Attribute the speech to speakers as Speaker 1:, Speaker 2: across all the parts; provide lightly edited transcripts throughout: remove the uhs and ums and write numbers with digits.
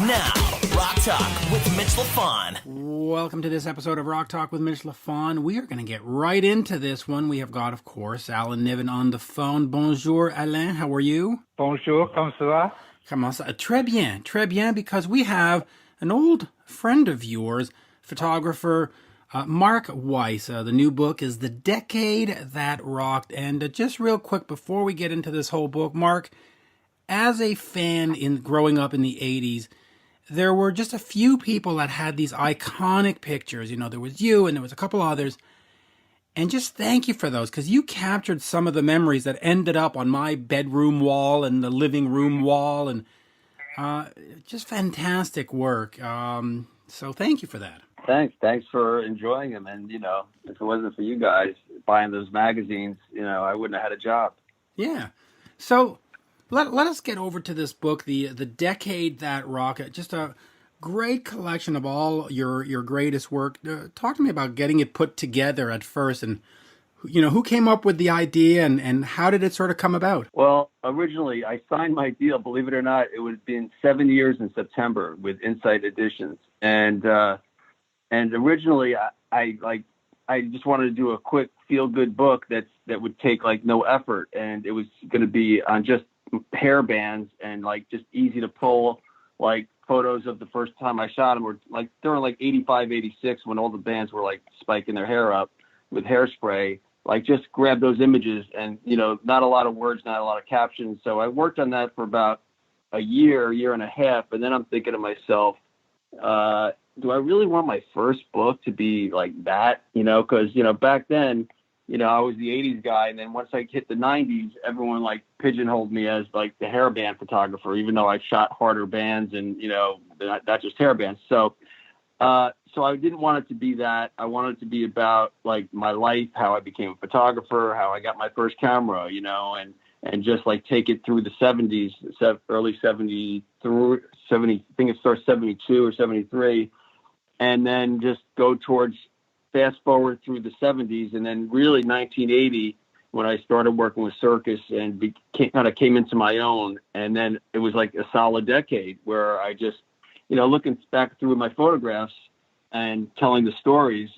Speaker 1: Now, Rock Talk with Mitch Lafon.
Speaker 2: Welcome to this episode of Rock Talk with Mitch Lafon. We are going to get right into this one. We have got, of course, Alan Niven on the phone. Bonjour, Alain. How are you?
Speaker 3: Bonjour, comment ça va?
Speaker 2: Comment ça? Très bien, because we have an old friend of yours, photographer Mark Weiss. The new book is The Decade That Rocked. And just real quick, before we get into this whole book, Mark, as a fan in growing up in the 80s, there were just a few people that had these iconic pictures. You know, there was you and there was a couple others. And just thank you for those, because you captured some of the memories that ended up on my bedroom wall and the living room wall, and just fantastic work. So thank you for that.
Speaker 4: Thanks for enjoying them. And, you know, if it wasn't for you guys buying those magazines, you know, I wouldn't have had a job.
Speaker 2: Yeah. So let us get over to this book, The Decade That Rocked. Just a great collection of all your greatest work. Talk to me about getting it put together at first, and, you know, who came up with the idea and how did it sort of come about?
Speaker 4: Well, originally I signed my deal, believe it or not, it would have been 7 years in September with Insight Editions. And originally I just wanted to do a quick feel good book that would take like no effort. And it was going to be on just hair bands and like just easy to pull, like photos of the first time I shot them, or like during like 85, 86, when all the bands were like spiking their hair up with hairspray, like just grab those images and, you know, not a lot of words, not a lot of captions. So I worked on that for about a year and a half. And then I'm thinking to myself, do I really want my first book to be like that? You know, cause you know, back then, you know, I was the 80s guy. And then once I hit the 90s, everyone like pigeonholed me as like the hairband photographer, even though I shot harder bands and, you know, not just hairbands. So I didn't want it to be that. I wanted it to be about like my life, how I became a photographer, how I got my first camera, you know, and just like take it through the 70s, early 70 through 70, I think it starts 72 or 73. And then just go towards fast forward through the 70s, and then really 1980 when I started working with Circus and kind of came into my own. And then it was like a solid decade where I just, you know, looking back through my photographs and telling the stories,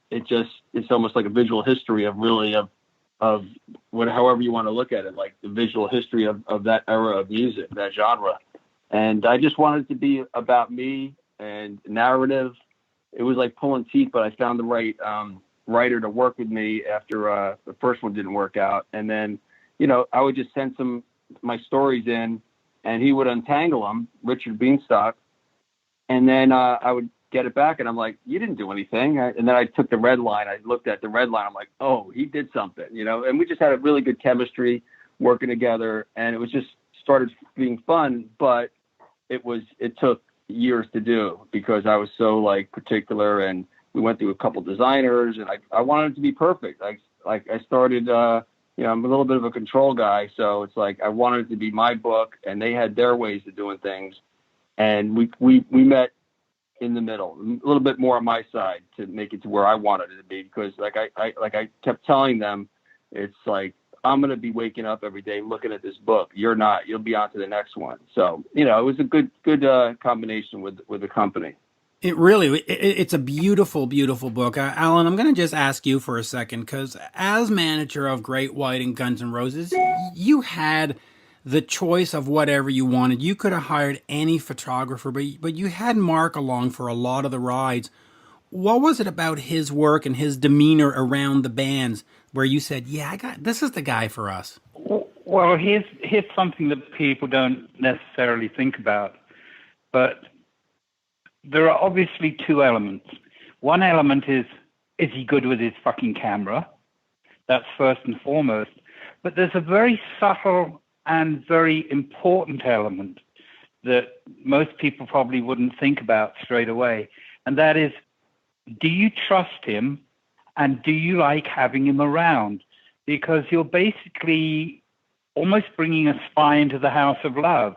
Speaker 4: it's almost like a visual history of really of however you want to look at it, like the visual history of that era of music, that genre. And I just wanted it to be about me and narrative. It was like pulling teeth, but I found the right writer to work with me after the first one didn't work out. And then, you know, I would just send my stories in, and he would untangle them, Richard Beanstalk. And then I would get it back, and I'm like, you didn't do anything. And then I took the red line. I looked at the red line. I'm like, oh, he did something, you know. And we just had a really good chemistry working together, and it was just started being fun. But it took years to do because I was so like particular, and we went through a couple designers, and I wanted it to be perfect. I started, you know, I'm a little bit of a control guy. So it's like, I wanted it to be my book, and they had their ways of doing things. And we met in the middle, a little bit more on my side to make it to where I wanted it to be. Because like I kept telling them, it's like, I'm going to be waking up every day looking at this book. You're not. You'll be on to the next one. So, you know, it was a good combination with the company.
Speaker 2: It's a beautiful, beautiful book. Alan, I'm going to just ask you for a second, because as manager of Great White and Guns N' Roses, you had the choice of whatever you wanted. You could have hired any photographer, but you had Mark along for a lot of the rides. What was it about his work and his demeanor around the bands where you said, yeah, this is the guy for us?
Speaker 3: Well, here's something that people don't necessarily think about, but there are obviously two elements. One element is he good with his fucking camera? That's first and foremost. But there's a very subtle and very important element that most people probably wouldn't think about straight away, and that is, do you trust him, and do you like having him around? Because you're basically almost bringing a spy into the house of love.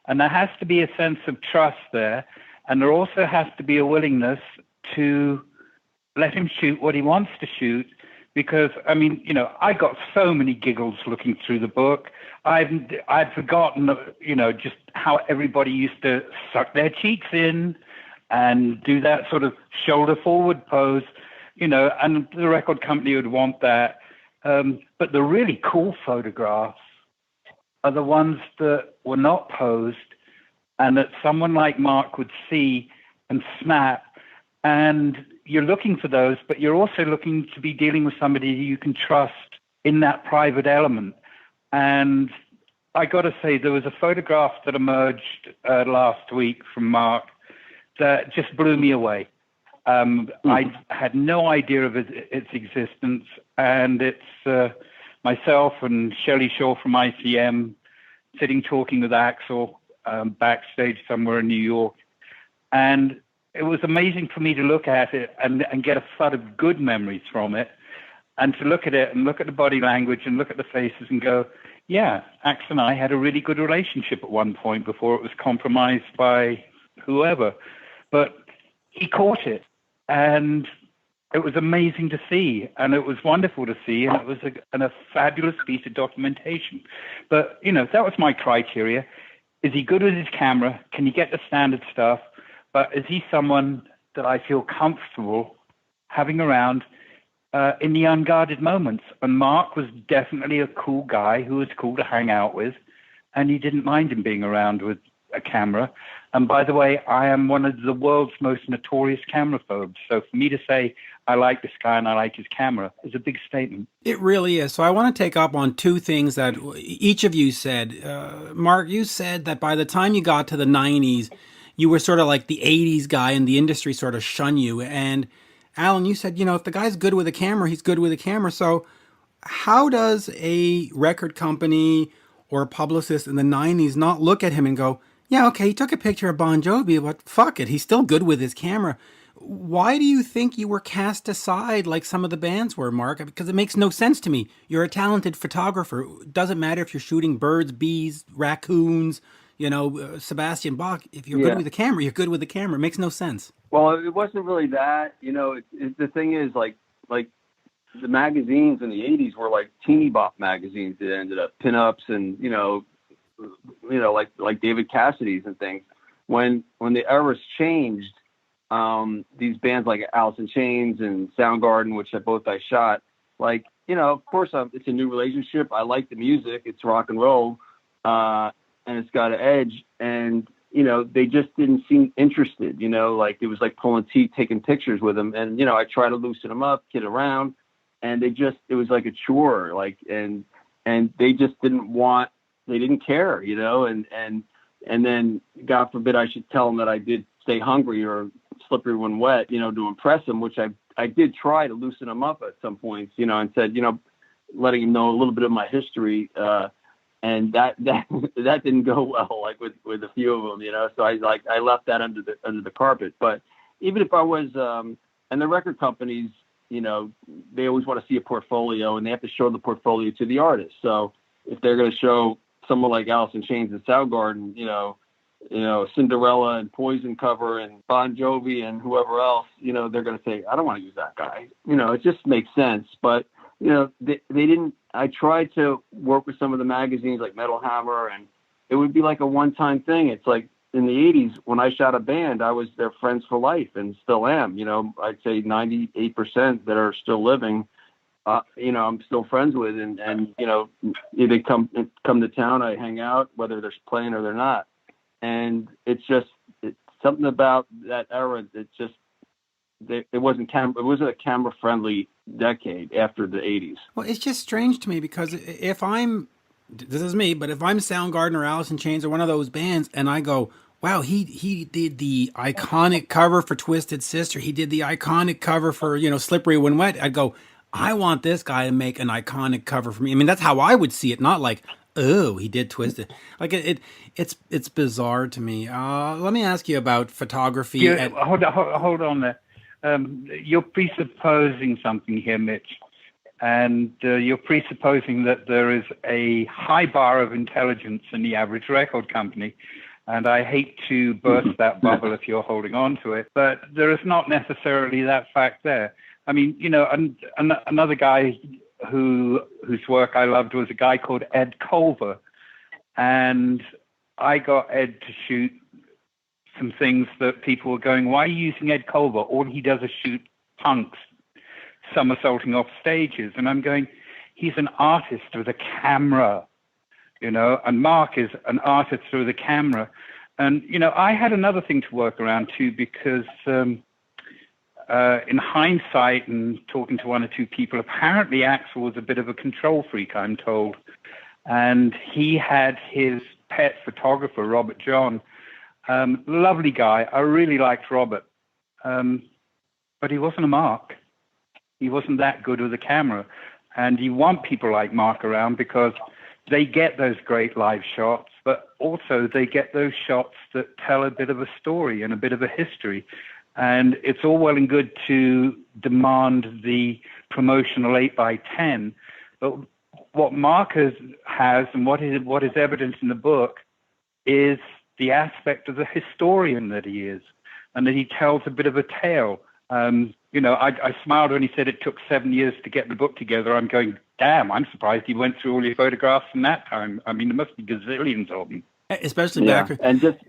Speaker 3: And there has to be a sense of trust there. And there also has to be a willingness to let him shoot what he wants to shoot, because, I mean, I got so many giggles looking through the book. I'd forgotten, just how everybody used to suck their cheeks in and do that sort of shoulder forward pose, and the record company would want that. But the really cool photographs are the ones that were not posed and that someone like Mark would see and snap. And you're looking for those, but you're also looking to be dealing with somebody you can trust in that private element. And I got to say, there was a photograph that emerged last week from Mark that just blew me away. I had no idea of its existence, and it's myself and Shelley Shaw from ICM sitting talking with Axel backstage somewhere in New York. And it was amazing for me to look at it and get a flood of good memories from it, and to look at it and look at the body language and look at the faces and go, yeah, Ax and I had a really good relationship at one point before it was compromised by whoever. But he caught it, and it was amazing to see, and it was wonderful to see, and it was a fabulous piece of documentation. But, that was my criteria. Is he good with his camera? Can he get the standard stuff? But is he someone that I feel comfortable having around in the unguarded moments? And Mark was definitely a cool guy who was cool to hang out with, and he didn't mind him being around with a camera. And by the way, I am one of the world's most notorious camera phobes. So for me to say, I like this guy and I like his camera is a big statement.
Speaker 2: It really is. So I want to take up on two things that each of you said. Mark, you said that by the time you got to the 90s, you were sort of like the 80s guy and the industry sort of shun you. And Alan, you said, if the guy's good with a camera, he's good with a camera. So how does a record company or a publicist in the 90s not look at him and go, yeah, okay, he took a picture of Bon Jovi, but fuck it, he's still good with his camera. Why do you think you were cast aside like some of the bands were, Mark? Because it makes no sense to me. You're a talented photographer. It doesn't matter if you're shooting birds, bees, raccoons, Sebastian Bach. If you're good with the camera, you're good with the camera. It makes no sense.
Speaker 4: Well, it wasn't really that. The thing is, like the magazines in the 80s were like teeny bop magazines that ended up pinups and, like David Cassidy's and things. When the eras changed, these bands like Alice in Chains and Soundgarden, which I shot, of course, it's a new relationship. I like the music. It's rock and roll, and it's got an edge. And, they just didn't seem interested, it was like pulling teeth, taking pictures with them. And, I try to loosen them up, kid around, and it was like a chore, and they just they didn't care, and then God forbid I should tell them that I did Stay Hungry or Slippery When Wet, to impress them, which I did try to loosen them up at some points, and said, letting them know a little bit of my history, and that didn't go well, like with a few of them, so I left that under the carpet. But even if I was, and the record companies, they always want to see a portfolio, and they have to show the portfolio to the artist. So if they're going to show someone like Alice in Chains and Soundgarden, Cinderella and Poison cover and Bon Jovi and whoever else, they're going to say, I don't want to use that guy. It just makes sense. But, they didn't. I tried to work with some of the magazines like Metal Hammer, and it would be like a one-time thing. It's like in the 80s, when I shot a band, I was their friends for life and still am. I'd say 98% that are still living, I'm still friends with, and they come to town, I hang out, whether they're playing or they're not. And it's something about that era that just, it wasn't a camera friendly decade after the 80s.
Speaker 2: Well, it's just strange to me because this is me, but if I'm Soundgarden or Alice in Chains or one of those bands and I go, wow, he did the iconic cover for Twisted Sister, he did the iconic cover for, Slippery When Wet, I'd go, I want this guy to make an iconic cover for me. I mean, that's how I would see it, not like, oh, he did Twisted. Like it's bizarre to me. Let me ask you about photography.
Speaker 3: Yeah, hold on there. You're presupposing something here, Mitch, and you're presupposing that there is a high bar of intelligence in the average record company. And I hate to burst that bubble if you're holding on to it, but there is not necessarily that fact there. I mean, another guy whose work I loved was a guy called Ed Culver, and I got Ed to shoot some things that people were going, "Why are you using Ed Culver? All he does is shoot punks somersaulting off stages." And I'm going, he's an artist with a camera, and Mark is an artist with a camera. And, I had another thing to work around too, because in hindsight and talking to one or two people, apparently Axel was a bit of a control freak, I'm told. And he had his pet photographer, Robert John, lovely guy. I really liked Robert, but he wasn't a Mark. He wasn't that good with a camera. And you want people like Mark around because they get those great live shots, but also they get those shots that tell a bit of a story and a bit of a history. And it's all well and good to demand the promotional 8x10, but what Mark has and what is evident in the book is the aspect of the historian that he is, and that he tells a bit of a tale. I smiled when he said it took 7 years to get the book together. I'm going, damn, I'm surprised he went through all your photographs in that time. I mean, there must be gazillions of them.
Speaker 2: Especially back.
Speaker 4: And just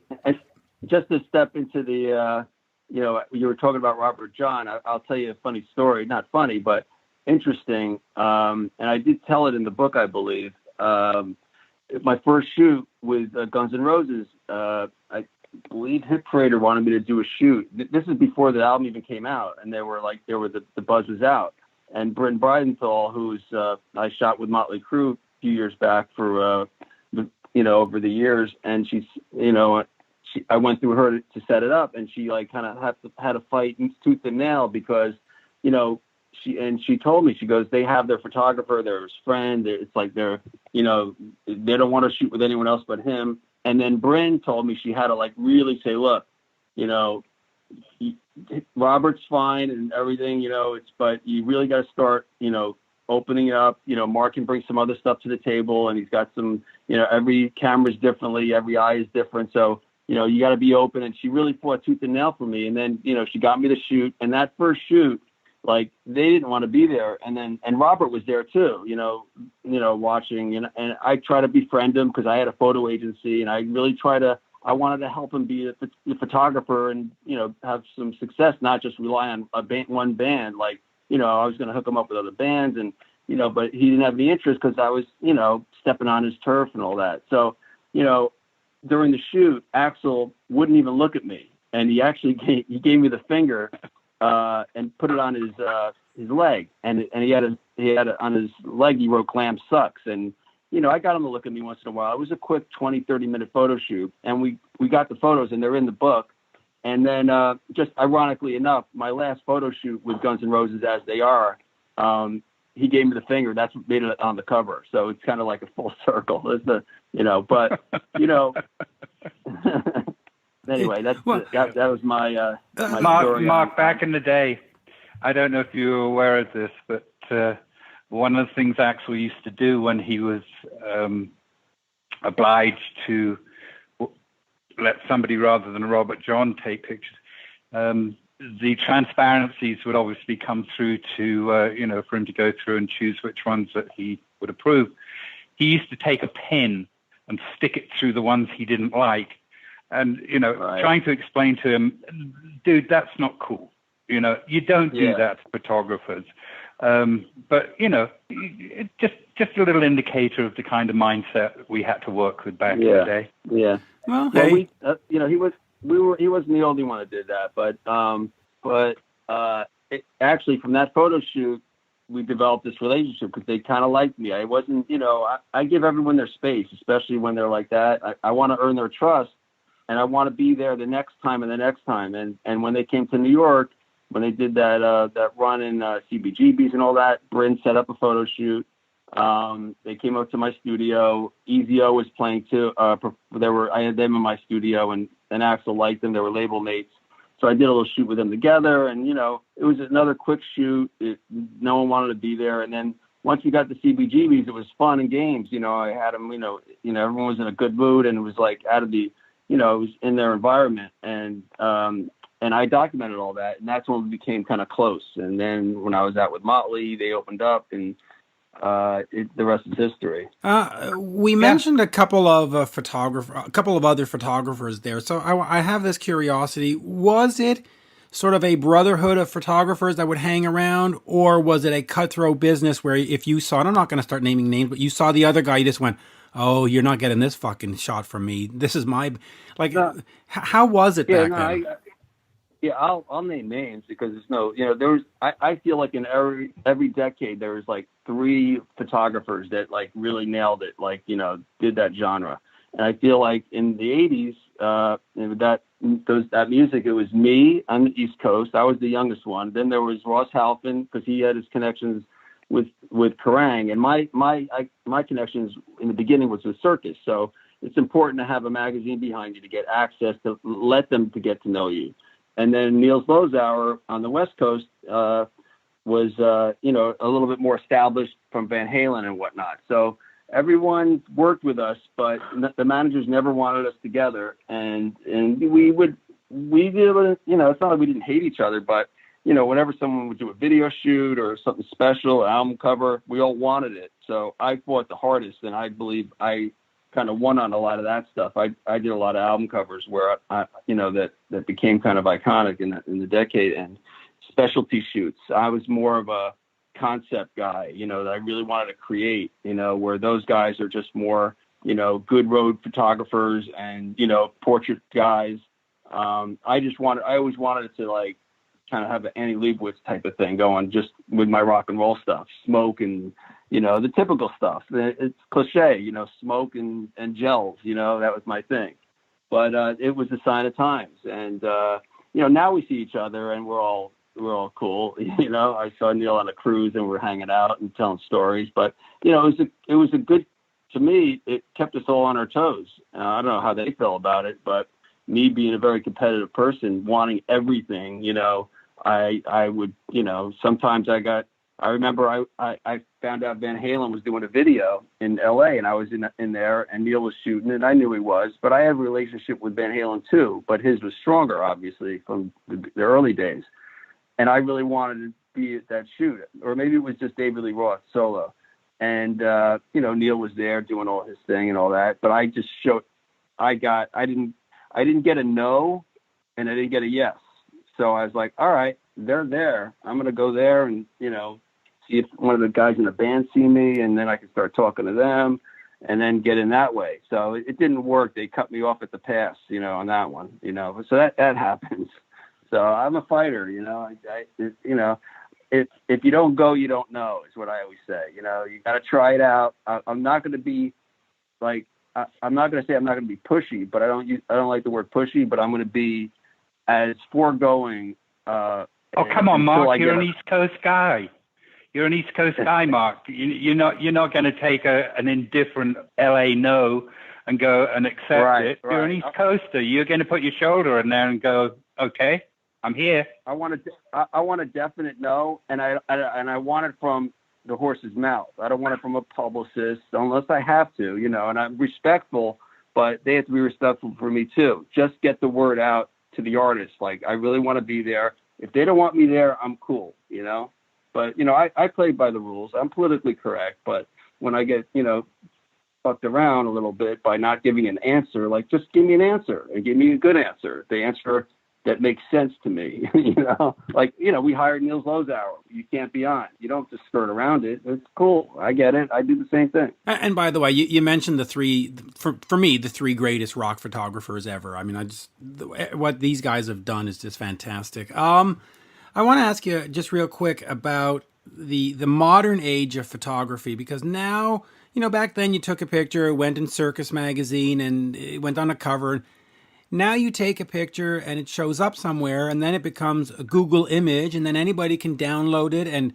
Speaker 4: to step into the, you were talking about Robert John. I'll tell you a funny story. Not funny, but interesting. And I did tell it in the book, I believe. My first shoot with Guns N' Roses, I believe Hit Parader wanted me to do a shoot. This is before the album even came out, and the buzz was out. And Bryn Bridenthal, who's I shot with Motley Crue a few years back for over the years, and she's I went through her to set it up, and she kind of had a fight tooth and nail because she told me, she goes, they have their photographer, their friend. It's like they don't want to shoot with anyone else but him. And then Bryn told me she had to really say, look, Robert's fine and everything, but you really got to start, opening it up. Mark can bring some other stuff to the table, and he's got some, every camera's differently, every eye is different. So, you got to be open. And she really fought tooth and nail for me. And then, she got me to shoot. And that first shoot, they didn't want to be there. And Robert was there too, watching. And I try to befriend him because I had a photo agency, and I really I wanted to help him be the photographer and, have some success, not just rely on one band. I was going to hook him up with other bands and, but he didn't have any interest because I was, stepping on his turf and all that. So, during the shoot, Axel wouldn't even look at me. And he actually gave me the finger, and put it on his leg. And he had on his leg, he wrote "Glam Sucks." And, I got him to look at me once in a while. It was a quick 20-30 minute photo shoot. And we got the photos, and they're in the book. And then, just ironically enough, my last photo shoot with Guns N' Roses, As They Are, he gave me the finger. That's what made it on the cover. So it's kind of like a full circle. Anyway, that was my story.
Speaker 3: Mark, back in the day, I don't know if you were aware of this, but one of the things Axel used to do when he was obliged to let somebody rather than Robert John take pictures, the transparencies would obviously come through to, for him to go through and choose which ones that he would approve. He used to take a pin and stick it through the ones he didn't like. And,
Speaker 4: right.
Speaker 3: Trying to explain to him, dude, that's not cool. You don't do that to photographers. But, just a little indicator of the kind of mindset we had to work with back in the day.
Speaker 4: Yeah.
Speaker 2: Well, hey.
Speaker 4: He wasn't the only one that did that, but actually from that photo shoot, we developed this relationship because they kind of liked me. I wasn't, I give everyone their space, especially when they're like that. I want to earn their trust, and I want to be there the next time and the next time. And when they came to New York, when they did that run in CBGBs and all that, Bryn set up a photo shoot. They came up to my studio. Ezio was playing too. I had them in my studio, and Axel liked them. They were label mates. So I did a little shoot with them together, and, it was another quick shoot. No one wanted to be there. And then once we got the CBGBs, it was fun and games. I had them, everyone was in a good mood, and it was out of the, it was in their environment. And and I documented all that, and that's when we became kind of close. And then when I was out with Motley, they opened up, and the rest is history.
Speaker 2: We mentioned a couple of a couple of other photographers there. So I have this curiosity: was it sort of a brotherhood of photographers that would hang around, or was it a cutthroat business where if you saw, and I'm not going to start naming names, but you saw the other guy, you just went, "Oh, you're not getting this fucking shot from me. This is my like." How was it back then?
Speaker 4: Yeah, I'll name names because there's no, I feel like in every decade there was like 3 photographers that like really nailed it, like, did that genre. And I feel like in the 80s, that music, it was me on the East Coast. I was the youngest one. Then there was Ross Halfin, because he had his connections with Kerrang, and my connections in the beginning was with Circus. So it's important to have a magazine behind you to get access, to let them to get to know you. And then Niels Lozauer on the West Coast was, a little bit more established from Van Halen and whatnot. So everyone worked with us, but the managers never wanted us together. And we did, it's not like we didn't hate each other, but, whenever someone would do a video shoot or something special, an album cover, we all wanted it. So I fought the hardest, and I believe I kind of won on a lot of that stuff. I did a lot of album covers where that became kind of iconic in the decade, and specialty shoots. I was more of a concept guy, that I really wanted to create, where those guys are just more, good road photographers and, portrait guys. I always wanted it to like kind of have an Annie Leibovitz type of thing going, just with my rock and roll stuff, smoke and, the typical stuff. It's cliche, smoke and gels, that was my thing. But it was a sign of times. And, now we see each other and we're all cool. I saw Neil on a cruise and we're hanging out and telling stories. But, it was a good, to me, it kept us all on our toes. I don't know how they feel about it, but me being a very competitive person, wanting everything, I would, sometimes I remember I found out Van Halen was doing a video in LA, and I was in there, and Neil was shooting, and I knew he was, but I had a relationship with Van Halen too, but his was stronger, obviously, from the early days. And I really wanted to be at that shoot, or maybe it was just David Lee Roth solo. And, Neil was there doing all his thing and all that, but I just showed, I didn't get a no, and I didn't get a yes. So I was like, all right, they're there. I'm going to go there and, see if one of the guys in the band see me, and then I can start talking to them and then get in that way. So it didn't work. They cut me off at the pass, on that one, so that happens. So I'm a fighter, if you don't go, you don't know, is what I always say. You got to try it out. I'm not going to be like, I'm not going to say I'm not going to be pushy, but I don't like the word pushy, but I'm going to be as foregoing.
Speaker 3: Oh, come on, Mark, you're an East Coast guy. You're an East Coast guy, Mark. You're not going to take an indifferent LA no and go and accept it. You're an East Coaster. You're going to put your shoulder in there and go, okay, I'm here.
Speaker 4: I want a definite no, and I want it from the horse's mouth. I don't want it from a publicist unless I have to, and I'm respectful, but they have to be respectful for me too. Just get the word out to the artist. Like, I really want to be there. If they don't want me there, I'm cool, But, I play by the rules. I'm politically correct. But when I get, fucked around a little bit by not giving an answer, like, just give me an answer and give me a good answer. The answer that makes sense to me, Like, we hired Niels Lozauer. You can't be on. You don't just skirt around it. It's cool. I get it. I do the same thing.
Speaker 2: And by the way, you mentioned the 3, for me, the 3 greatest rock photographers ever. I mean, what these guys have done is just fantastic. I want to ask you just real quick about the modern age of photography, because now, back then you took a picture, it went in Circus magazine and it went on a cover. Now you take a picture and it shows up somewhere, and then it becomes a Google image, and then anybody can download it and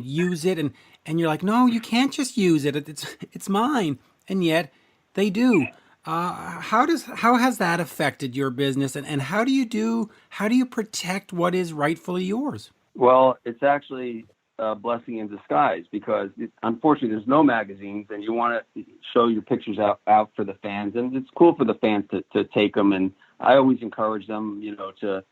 Speaker 2: use it. And you're like, no, you can't just use it. It's mine. And yet they do. How has that affected your business, and how do you protect what is rightfully yours?
Speaker 4: Well, it's actually a blessing in disguise, because unfortunately there's no magazines, and you want to show your pictures out for the fans, and it's cool for the fans to take them. And I always encourage them, to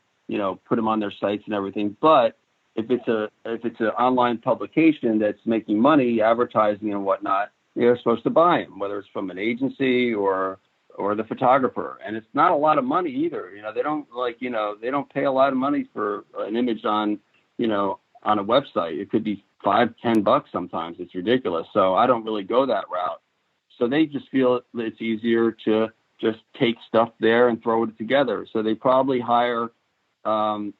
Speaker 4: put them on their sites and everything. But if it's an online publication that's making money, advertising and whatnot, they're supposed to buy them, whether it's from an agency or the photographer. And it's not a lot of money either. They don't pay a lot of money for an image on a website. It could be $5-10 sometimes. It's ridiculous. So I don't really go that route. So they just feel it's easier to just take stuff there and throw it together. So they probably hire some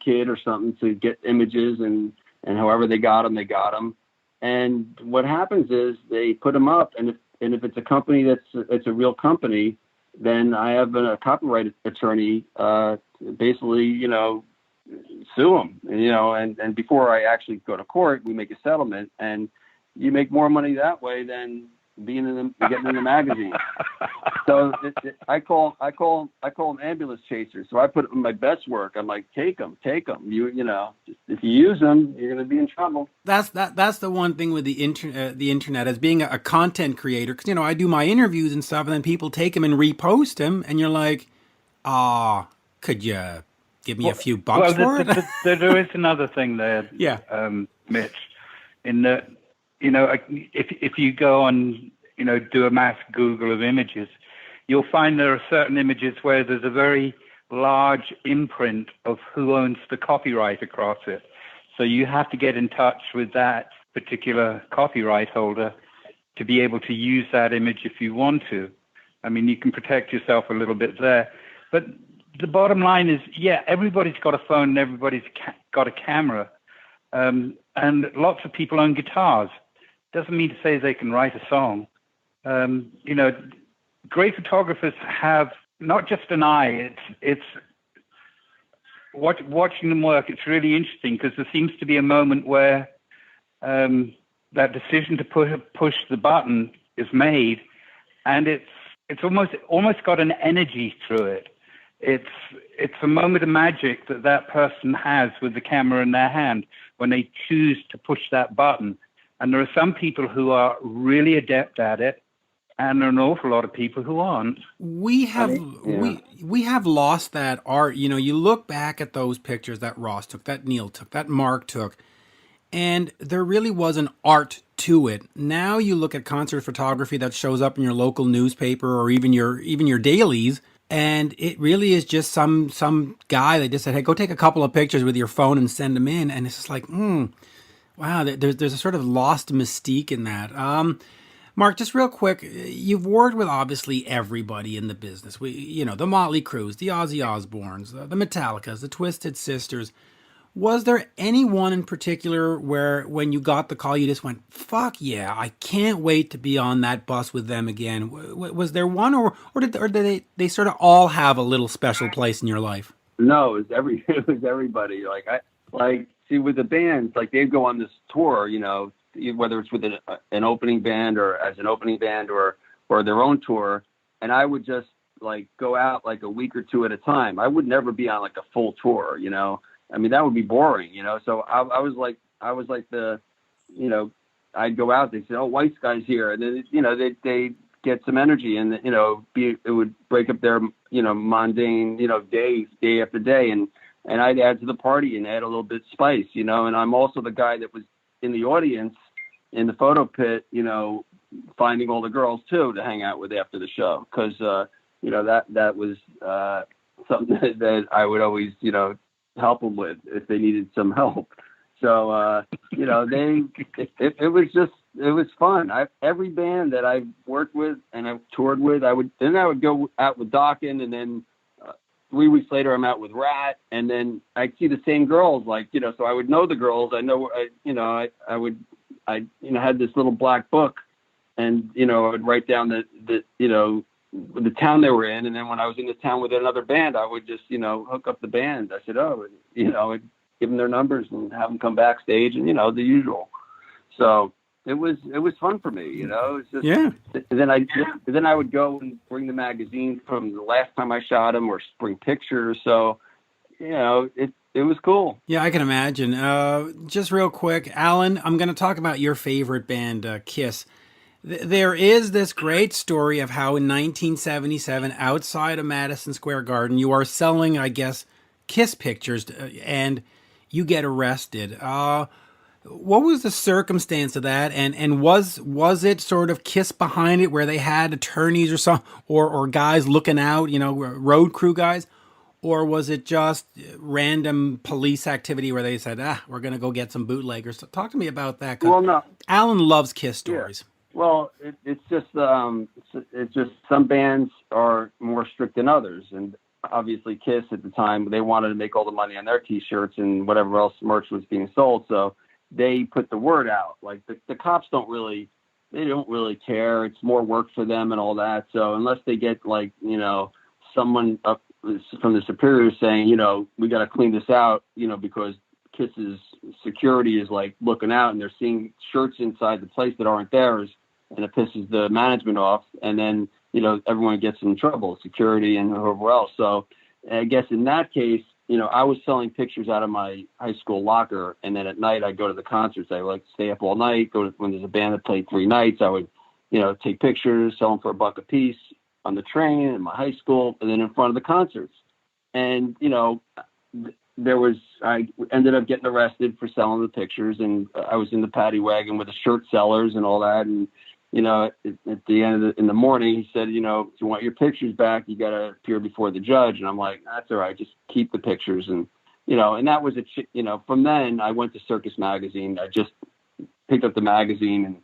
Speaker 4: kid or something to get images, and however they got them. And what happens is they put them up, and if it's a company it's a real company, then I have a copyright attorney basically sue them, and before I actually go to court, we make a settlement, and you make more money that way than getting in the magazine. So I call them ambulance chasers. So I put in my best work. I'm like, take them. If you use them, you're going to be in trouble.
Speaker 2: That's the one thing with the internet as being a content creator. Because I do my interviews and stuff, and then people take them and repost them, and you're like, could you give me a few bucks for it?
Speaker 3: There is another thing there,
Speaker 2: yeah,
Speaker 3: Mitch, in that if you go on, do a mass Google of images, you'll find there are certain images where there's a very large imprint of who owns the copyright across it. So you have to get in touch with that particular copyright holder to be able to use that image if you want to. I mean, you can protect yourself a little bit there. But the bottom line is, everybody's got a phone and everybody's got a camera. And lots of people own guitars. Doesn't mean to say they can write a song. Great photographers have not just an eye. It's watching them work. It's really interesting because there seems to be a moment where that decision to push the button is made, and it's almost got an energy through it. It's a moment of magic that person has with the camera in their hand when they choose to push that button. And there are some people who are really adept at it, and there are an awful lot of people who aren't.
Speaker 2: We have lost that art. You look back at those pictures that Ross took, that Neil took, that Mark took, and there really was an art to it. Now you look at concert photography that shows up in your local newspaper or even your dailies, and it really is just some guy that just said, "Hey, go take a couple of pictures with your phone and send them in," and it's just like, wow, there's a sort of lost mystique in that. Mark, just real quick, you've worked with obviously everybody in the business. The Motley Crues, the Ozzy Osbournes, the Metallicas, the Twisted Sisters. Was there anyone in particular where when you got the call, you just went, fuck yeah, I can't wait to be on that bus with them again? Was there one, or did they sort of all have a little special place in your life?
Speaker 4: No, it was everybody. See, with the bands, they'd go on this tour, whether it's with an opening band or as an opening band or their own tour. And I would just go out a week or two at a time. I would never be on a full tour, I mean, that would be boring, So I was like the, I'd go out, they said, "Oh, Weissguy's here." And then, they get some energy and, it would break up their, mundane, days, day after day. And I'd add to the party and add a little bit of spice, and I'm also the guy that was in the audience in the photo pit, finding all the girls too to hang out with after the show. Cause, that was, something that I would always, help them with if they needed some help. So, it was fun. Every band that I've worked with and I've toured with, I would go out with Dawkins, and then 3 weeks later I'm out with Rat, and then I'd see the same girls, so I would know the girls. I had this little black book, and, I would write down the town they were in. And then when I was in the town with another band, I would just, hook up the band. I said, I'd give them their numbers and have them come backstage and, the usual. So it was fun for me, It's just,
Speaker 2: yeah.
Speaker 4: Then I would go and bring the magazine from the last time I shot them or bring pictures. So, it was cool.
Speaker 2: Yeah, I can imagine. Just real quick, Alan, I'm going to talk about your favorite band, Kiss. There is this great story of how in 1977, outside of Madison Square Garden, you are selling, I guess, Kiss pictures, and you get arrested. What was the circumstance of that, and was it sort of Kiss behind it, where they had attorneys or guys looking out, road crew guys, or was it just random police activity where they said, we're going to go get some bootleggers? Talk to me about that. 'Cause
Speaker 4: Well, no.
Speaker 2: Alan loves Kiss stories.
Speaker 4: Yeah. Well, it's just some bands are more strict than others, and obviously Kiss at the time, they wanted to make all the money on their T-shirts and whatever else merch was being sold, so they put the word out. Like the cops don't really care. It's more work for them and all that. So unless they get someone up from the superiors saying, we got to clean this out, because Kiss's security is like looking out and they're seeing shirts inside the place that aren't theirs, and it pisses the management off. And then, everyone gets in trouble, security and whoever else. So I guess in that case, I was selling pictures out of my high school locker, and then at night I'd go to the concerts. I would like stay up all night, when there's a band that played 3 nights, I would, take pictures, sell them for $1 a piece on the train in my high school, and then in front of the concerts. And, I ended up getting arrested for selling the pictures, and I was in the paddy wagon with the shirt sellers and all that. And, at the end in the morning, he said, if you want your pictures back, you got to appear before the judge. And I'm like, that's all right. Just keep the pictures. And, and that was from then I went to Circus Magazine. I just picked up the magazine and,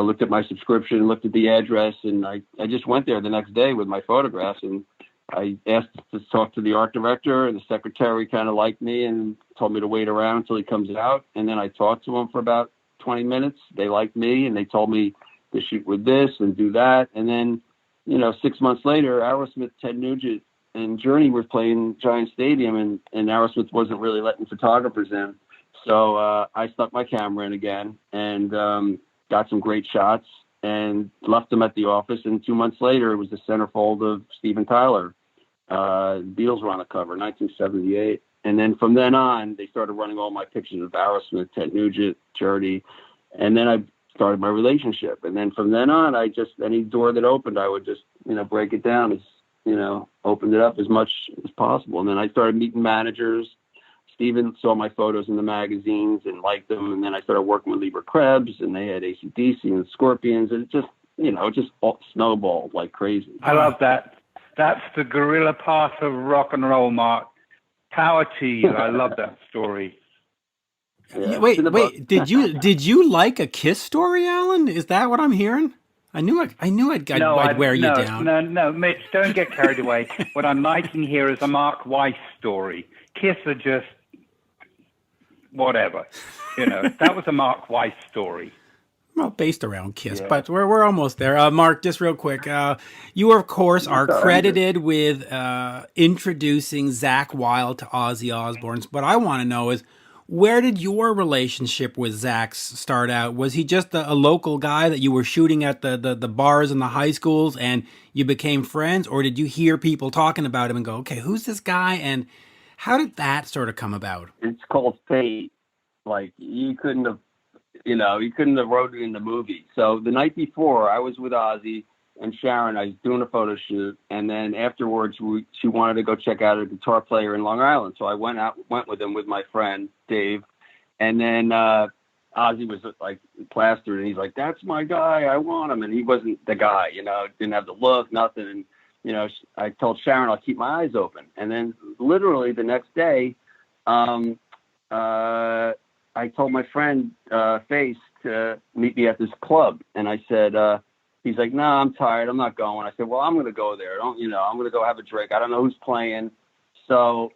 Speaker 4: looked at my subscription, looked at the address, and I just went there the next day with my photographs, and I asked to talk to the art director, and the secretary kind of liked me and told me to wait around until he comes out. And then I talked to him for about 20 minutes. They liked me, and they told me to shoot with this and do that. And then, 6 months later, Aerosmith, Ted Nugent, and Journey were playing Giant Stadium, and Aerosmith wasn't really letting photographers in. So I stuck my camera in again and got some great shots and left them at the office. And 2 months later, it was the centerfold of Steven Tyler. Beatles were on the cover, 1978. And then from then on, they started running all my pictures of Aerosmith, Ted Nugent, Journey. And then I started my relationship. And then from then on, any door that opened, I would just, break it down opened it up as much as possible. And then I started meeting managers. Steven saw my photos in the magazines and liked them. And then I started working with Lieber Krebs, and they had AC/DC and Scorpions. And it just all snowballed like crazy.
Speaker 3: I love that. That's the guerrilla path of rock and roll, Mark. Power to you. I love that story.
Speaker 2: Yeah, wait. Did you like a Kiss story, Alan? Is that what I'm hearing? I knew I'd wear you down.
Speaker 3: No, Mitch, don't get carried away. What I'm liking here is a Mark Weiss story. Kiss are just whatever. That was a Mark Weiss story.
Speaker 2: Well, based around Kiss, yeah. But we're almost there. Mark, just real quick. You, of course, are credited with introducing Zakk Wylde to Ozzy Osbourne. What I want to know is, where did your relationship with Zakk start out? Was he just a local guy that you were shooting at the bars in the high schools and you became friends? Or did you hear people talking about him and go, okay, who's this guy? And how did that sort of come about?
Speaker 4: It's called fate. Like, you couldn't have wrote it in the movie. So the night before, I was with Ozzy and Sharon. I was doing a photo shoot, and then afterwards, she wanted to go check out a guitar player in Long Island. So I went with him with my friend Dave, and then Ozzy was like plastered, and he's like, "That's my guy. I want him." And he wasn't the guy, didn't have the look, nothing. And I told Sharon I'll keep my eyes open. And then literally the next day, I told my friend Face to meet me at this club, and I said, he's like, "No, I'm tired. I'm not going." I said, "Well, I'm going to go there. I'm going to go have a drink. I don't know who's playing." So,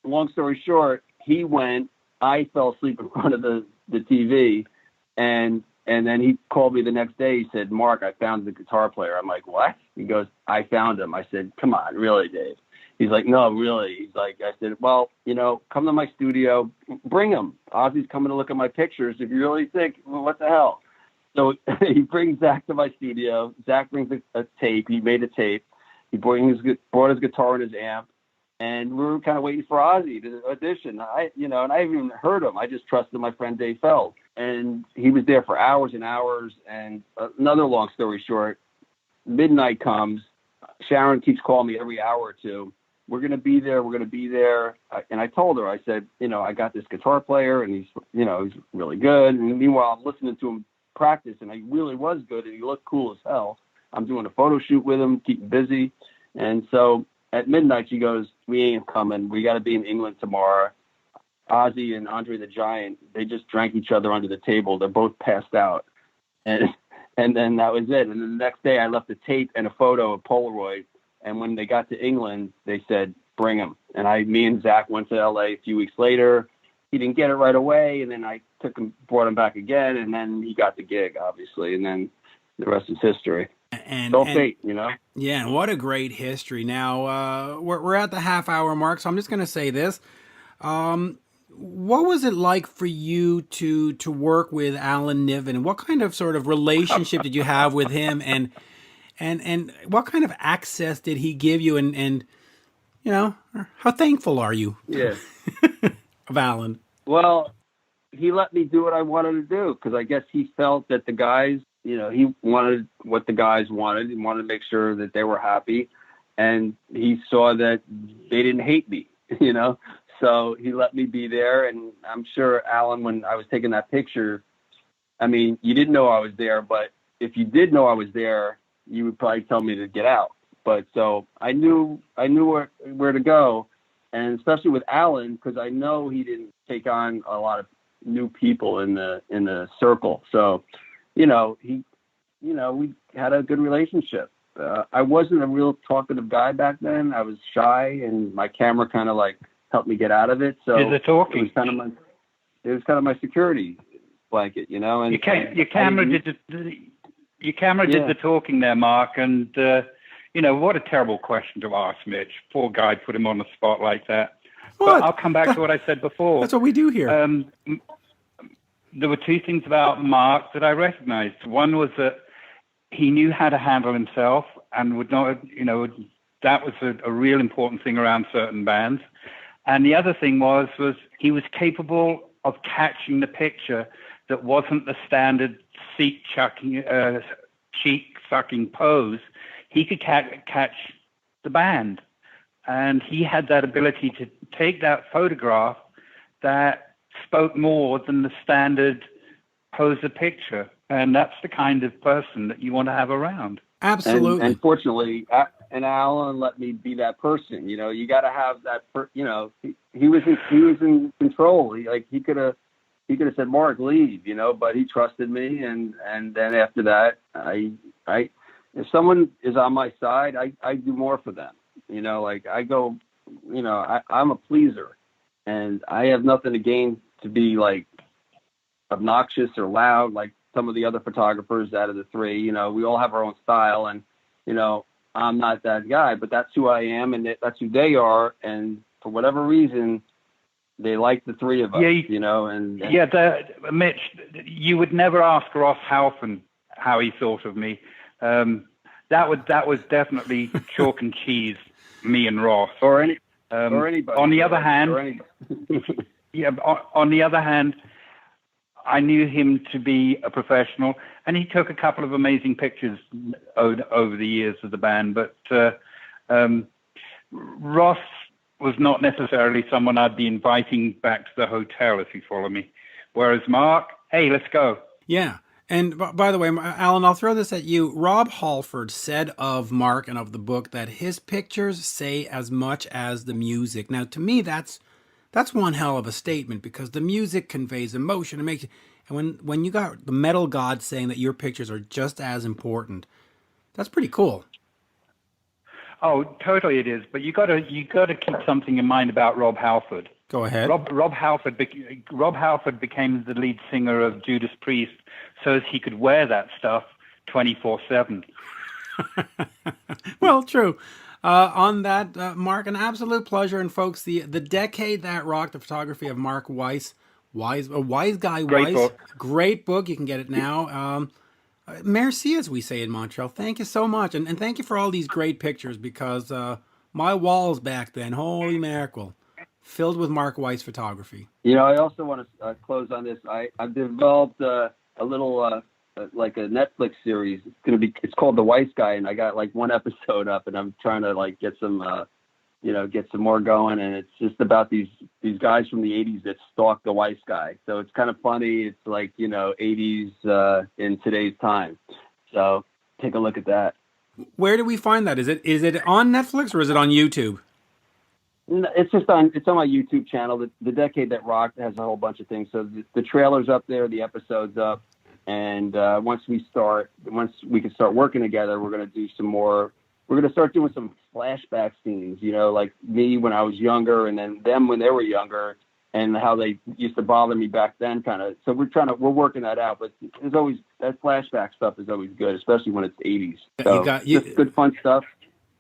Speaker 4: long story short, he went. I fell asleep in front of the TV, and then he called me the next day. He said, "Mark, I found the guitar player." I'm like, "What?" He goes, "I found him." I said, "Come on, really, Dave?" He's like, "No, really." He's like, I said, "Well, come to my studio, bring him. Ozzy's coming to look at my pictures. If you really think, well, what the hell?" So he brings Zakk to my studio. Zakk brings a tape. He made a tape. He brought his guitar and his amp, and we were kind of waiting for Ozzy to audition. And I haven't even heard him. I just trusted my friend Dave Feld, and he was there for hours and hours. And another long story short, midnight comes. Sharon keeps calling me every hour or two. we're going to be there. We're going to be there. And I told her, I said, I got this guitar player and he's really good. And meanwhile, I'm listening to him practice and he really was good and he looked cool as hell. I'm doing a photo shoot with him, keeping busy. And so at midnight, she goes, we ain't coming. We got to be in England tomorrow. Ozzy and Andre the Giant, they just drank each other under the table. They're both passed out. And then that was it. And then the next day I left a tape and a photo of Polaroid. And when they got to England, they said, bring him. And me and Zach went to LA a few weeks later. He didn't get it right away. And then I brought him back again. And then he got the gig, obviously. And then the rest is history.
Speaker 2: And
Speaker 4: fate,
Speaker 2: Yeah, and what a great history. Now, we're at the half-hour mark, so I'm just going to say this. What was it like for you to work with Alan Niven? And what kind of sort of relationship did you have with him? And what kind of access did he give you? And how thankful are you of Alan?
Speaker 4: Well, he let me do what I wanted to do because I guess he felt that the guys, he wanted what the guys wanted. He wanted to make sure that they were happy. And he saw that they didn't hate me, So he let me be there. And I'm sure, Alan, when I was taking that picture, I mean, you didn't know I was there, but if you did know I was there, you would probably tell me to get out. But so I knew where to go. And especially with Alan, because I know he didn't take on a lot of new people in the circle. So, we had a good relationship. I wasn't a real talkative guy back then. I was shy, and my camera kind of helped me get out of it. So
Speaker 3: Did the talking.
Speaker 4: It was kind of my security blanket, And
Speaker 3: your camera did the talking there, Mark. And what a terrible question to ask, Mitch. Poor guy, put him on the spot like that.
Speaker 2: What?
Speaker 3: But I'll come back to what I said before.
Speaker 2: That's what we do here.
Speaker 3: There were two things about Mark that I recognized. One was that he knew how to handle himself and would not, that was a real important thing around certain bands. And the other thing was he was capable of catching the picture that wasn't the standard cheek-sucking pose. He could catch the band. And he had that ability to take that photograph that spoke more than the standard poser picture. And that's the kind of person that you want to have around.
Speaker 2: Absolutely.
Speaker 4: And fortunately, and Alan let me be that person. You got to have that. He was in control. He could have said, "Mark, leave," but he trusted me. And then after that, I if someone is on my side, I do more for them. I go. I'm a pleaser, and I have nothing to gain to be obnoxious or loud like some of the other photographers out of the three. We all have our own style, and I'm not that guy, but that's who I am, and that's who they are. And for whatever reason, they like the three of us,
Speaker 3: Mitch, you would never ask Ross Halfon how he thought of me. That was definitely chalk and cheese, me and Ross.
Speaker 4: Or anybody.
Speaker 3: On the other hand, on the other hand, I knew him to be a professional, and he took a couple of amazing pictures over the years of the band. But Ross was not necessarily someone I'd be inviting back to the hotel, if you follow me. Whereas Mark, hey, let's go.
Speaker 2: Yeah. And by the way, Alan, I'll throw this at you. Rob Halford said of Mark and of the book that his pictures say as much as the music. Now, to me, that's one hell of a statement, because the music conveys emotion. It makes, and when you got the metal god saying that your pictures are just as important, that's pretty cool.
Speaker 3: Oh, totally it is. But you got to keep something in mind about Rob Halford.
Speaker 2: Go ahead.
Speaker 3: Rob Halford became the lead singer of Judas Priest so as he could wear that stuff 24/7.
Speaker 2: Well, true. On that, Mark, an absolute pleasure. And folks, the decade that rocked, the photography of Mark Weiss, Weissguy.
Speaker 3: Great book.
Speaker 2: Great book. You can get it now. Merci, as we say in Montreal. Thank you so much. And thank you for all these great pictures, because my walls back then, holy mackerel, filled with Mark Weiss photography.
Speaker 4: I also want to close on this. I've developed a little like a Netflix series. It's called The Weissguy, and I got one episode up, and I'm trying to get some get some more going. And it's just about these guys from the 80s that stalked the Weissguy. So it's kind of funny. It's like, 80s in today's time. So take a look at that.
Speaker 2: Where do we find that? Is it on Netflix or is it on YouTube?
Speaker 4: It's on my YouTube channel. The Decade That Rocked has a whole bunch of things. So the trailer's up there, the episode's up. And once we can start working together, we're going to do some more. We're going to start doing some flashback scenes, like me when I was younger, and then them when they were younger, and how they used to bother me back then, kind of. So we're working that out. But there's always that flashback stuff is always good, especially when it's 80s. So just good fun stuff,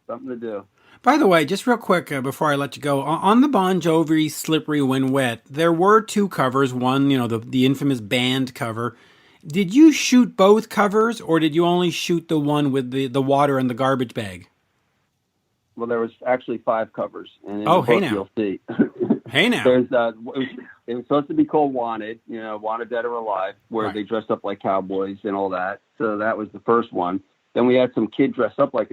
Speaker 4: something to do.
Speaker 2: By the way, just real quick before I let you go, on the Bon Jovi "Slippery When Wet," there were two covers. One, the infamous band cover. Did you shoot both covers, or did you only shoot the one with the water and the garbage bag?
Speaker 4: Well, there was actually 5 covers. And
Speaker 2: hey now.
Speaker 4: You'll see.
Speaker 2: Hey now.
Speaker 4: There's it was supposed to be called Wanted, Wanted Dead or Alive, where they dressed up like cowboys and all that. So that was the first one. Then we had some kid dressed up like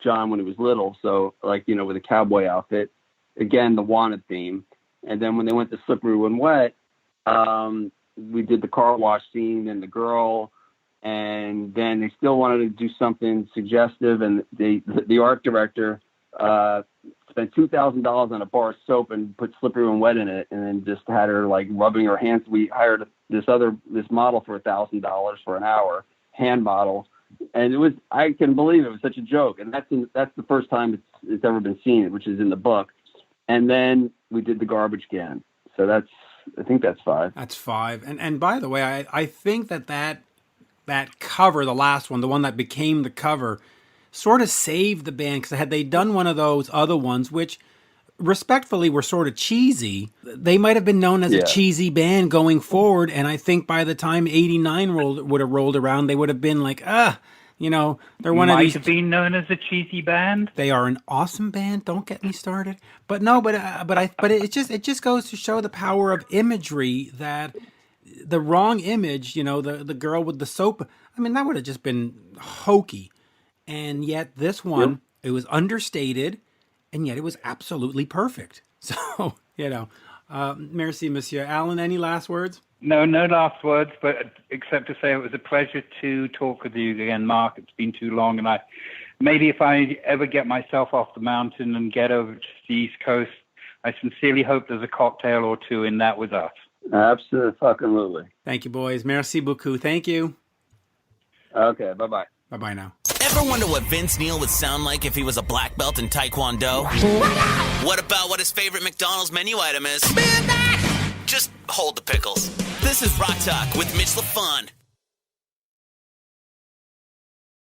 Speaker 4: John when he was little, so with a cowboy outfit. Again, the Wanted theme. And then when they went to Slippery When Wet, we did the car wash scene and the girl, and then they still wanted to do something suggestive, and the art director spent $2,000 on a bar of soap and put Slippery When Wet in it, and then just had her rubbing her hands. We hired this model for $1,000 for an hour, hand model, and I can believe it was such a joke, and that's the first time it's ever been seen, which is in the book. And then we did the garbage can, so I think that's 5.
Speaker 2: That's 5. And by the way, I think that cover, the last one, the one that became the cover, sort of saved the band, because had they done one of those other ones, which respectfully were sort of cheesy, they might have been known as a cheesy band going forward. And I think by the time '89 would have rolled around, they would have been like, they're one of these.
Speaker 3: Might have been known as a cheesy band.
Speaker 2: They are an awesome band. Don't get me started. But no, but it just goes to show the power of imagery, that the wrong image, the girl with the soap. I mean, that would have just been hokey. And yet this one, It was understated, and yet it was absolutely perfect. So, merci, monsieur. Alan, any last words?
Speaker 3: No last words, but except to say it was a pleasure to talk with you again, Mark. It's been too long, and maybe if I ever get myself off the mountain and get over to the East Coast, I sincerely hope there's a cocktail or two in that with us.
Speaker 4: Absolutely.
Speaker 2: Thank you, boys. Merci beaucoup. Thank you.
Speaker 4: Okay, bye-bye.
Speaker 2: Bye-bye now.
Speaker 1: Ever wonder what Vince Neil would sound like if he was a black belt in Taekwondo? What about what his favorite McDonald's menu item is? Just hold the pickles. This is Rock Talk with Mitch Lafon.